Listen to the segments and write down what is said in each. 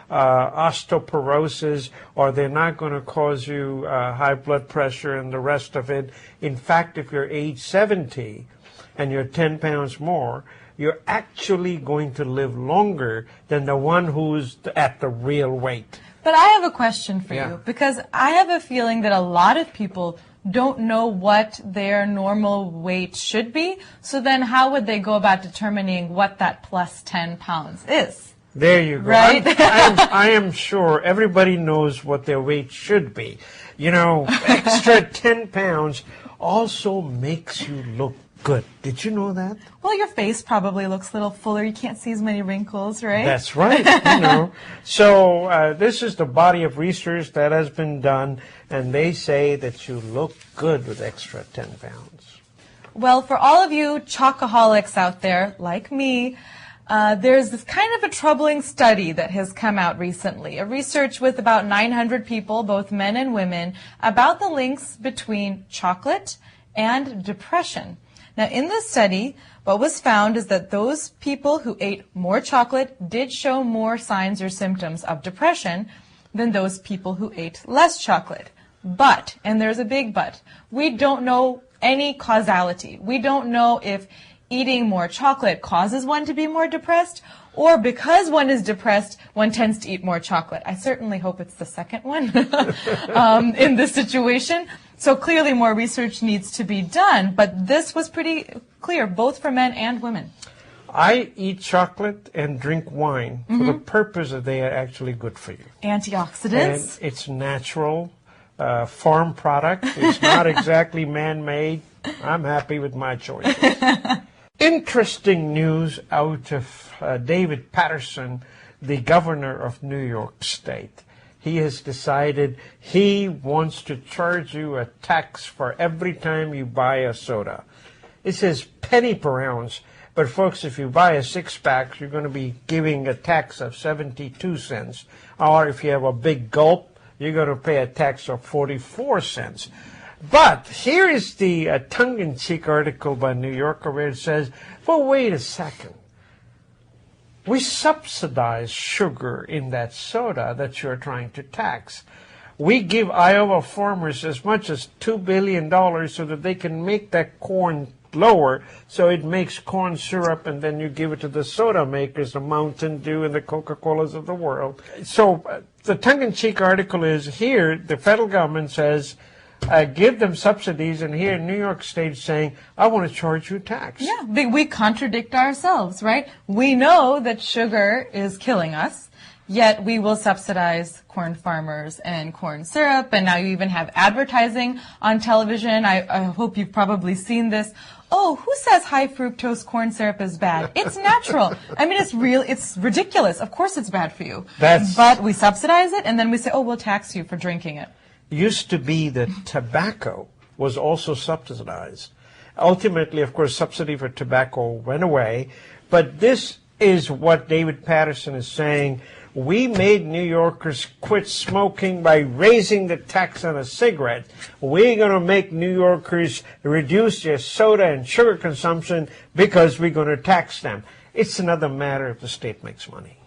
osteoporosis, or they're not going to cause you high blood pressure and the rest of it. In fact, if you're age 70 and you're 10 pounds more, you're actually going to live longer than the one who's at the real weight. But I have a question for you, because I have a feeling that a lot of people don't know what their normal weight should be. So then how would they go about determining what that plus 10 pounds is? There you go. Right? I am sure everybody knows what their weight should be. You know, extra 10 pounds also makes you look good. Did you know that? Well, your face probably looks a little fuller. You can't see as many wrinkles, right? That's right. You know. So this is the body of research that has been done, and they say that you look good with extra 10 pounds. Well, for all of you chocoholics out there, like me, there's this kind of a troubling study that has come out recently, a research with about 900 people, both men and women, about the links between chocolate and depression. Now, in this study, what was found is that those people who ate more chocolate did show more signs or symptoms of depression than those people who ate less chocolate. But, and there's a big but, we don't know any causality. We don't know if eating more chocolate causes one to be more depressed, or because one is depressed, one tends to eat more chocolate. I certainly hope it's the second one in this situation. So clearly more research needs to be done, but this was pretty clear, both for men and women. I eat chocolate and drink wine for the purpose that they are actually good for you. Antioxidants. And it's natural, farm product. It's not exactly man-made. I'm happy with my choices. Interesting news out of David Paterson, the governor of New York State. He has decided he wants to charge you a tax for every time you buy a soda. It says penny per ounce, but folks, if you buy a six-pack, you're going to be giving a tax of 72 cents. Or if you have a big gulp, you're going to pay a tax of 44 cents. But here is the tongue-in-cheek article by New Yorker where it says, well, wait a second. We subsidize sugar in that soda that you're trying to tax. We give Iowa farmers as much as $2 billion so that they can make that corn lower, so it makes corn syrup, and then you give it to the soda makers, the Mountain Dew and the Coca-Colas of the world. So the tongue-in-cheek article is here, the federal government says, give them subsidies, and here in New York State saying, I want to charge you tax. Yeah, we contradict ourselves, right? We know that sugar is killing us, yet we will subsidize corn farmers and corn syrup, and now you even have advertising on television. I hope you've probably seen this. Oh, who says high fructose corn syrup is bad? It's natural. I mean, it's ridiculous. Of course it's bad for you. But we subsidize it, and then we say, oh, we'll tax you for drinking it. Used to be that tobacco was also subsidized. Ultimately, of course, subsidy for tobacco went away, but this is what David Paterson is saying. We made New Yorkers quit smoking by raising the tax on a cigarette. We're going to make New Yorkers reduce their soda and sugar consumption because we're going to tax them. It's another matter if the state makes money.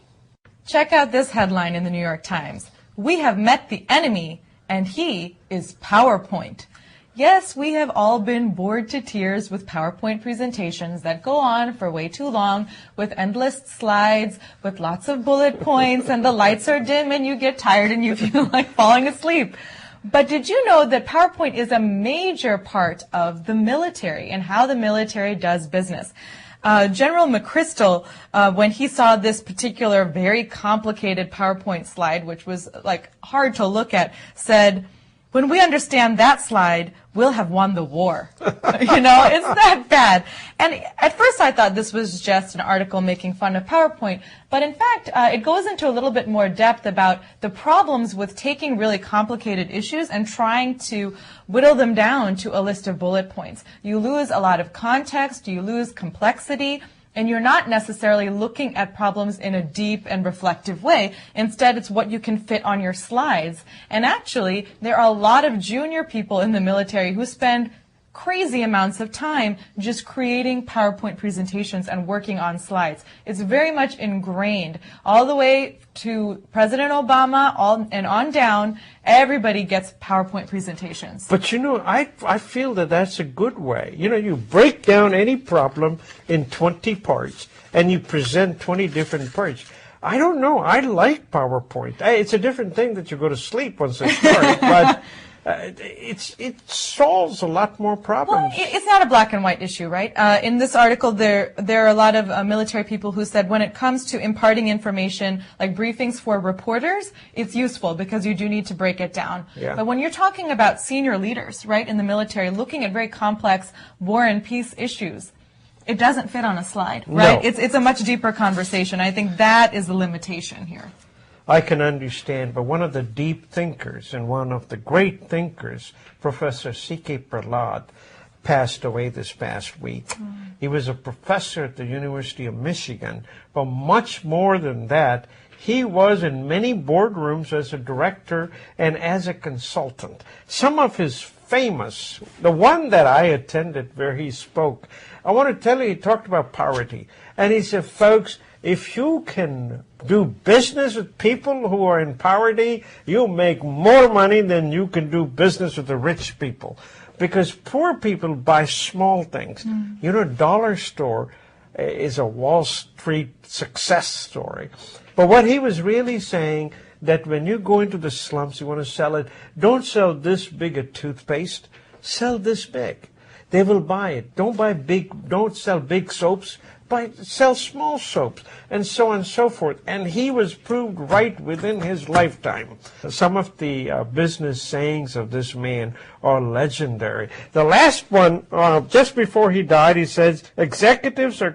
Check out this headline in the New York Times. We have met the enemy, and he is PowerPoint. Yes, we have all been bored to tears with PowerPoint presentations that go on for way too long with endless slides, with lots of bullet points, and the lights are dim and you get tired and you feel like falling asleep. But did you know that PowerPoint is a major part of the military and how the military does business? General McChrystal, when he saw this particular very complicated PowerPoint slide, which was like hard to look at, said, when we understand that slide, we'll have won the war. You know, it's that bad. And at first I thought this was just an article making fun of PowerPoint, but in fact, it goes into a little bit more depth about the problems with taking really complicated issues and trying to whittle them down to a list of bullet points. You lose a lot of context, you lose complexity, and you're not necessarily looking at problems in a deep and reflective way. Instead, it's what you can fit on your slides. And actually, there are a lot of junior people in the military who spend crazy amounts of time just creating PowerPoint presentations and working on slides. It's very much ingrained. All the way to President Obama and on down, everybody gets PowerPoint presentations. But I feel that that's a good way. You break down any problem in 20 parts and you present 20 different parts. I don't know. I like PowerPoint. It's a different thing that you go to sleep once it starts, but it solves a lot more problems. Well, it's not a black and white issue, right? In this article, there are a lot of military people who said when it comes to imparting information, like briefings for reporters, it's useful because you do need to break it down. Yeah. But when you're talking about senior leaders, right, in the military, looking at very complex war and peace issues, it doesn't fit on a slide, right? No. It's a much deeper conversation. I think that is the limitation here. I can understand, but one of the deep thinkers and one of the great thinkers, Professor C.K. Prahlad, passed away this past week. He was a professor at the University of Michigan, but much more than that, he was in many boardrooms as a director and as a consultant. Some of his famous, the one that I attended where he spoke, I want to tell you, he talked about poverty. And he said, folks, if you can do business with people who are in poverty, you make more money than you can do business with the rich people. Because poor people buy small things. Dollar store is a Wall Street success story. But what he was really saying, that when you go into the slums, you want to sell it, don't sell this big a toothpaste, sell this big. They will buy it. Don't sell big soaps, sell small soaps, and so on and so forth. And he was proved right within his lifetime. Some of the business sayings of this man are legendary. The last one, just before he died, he says, executives are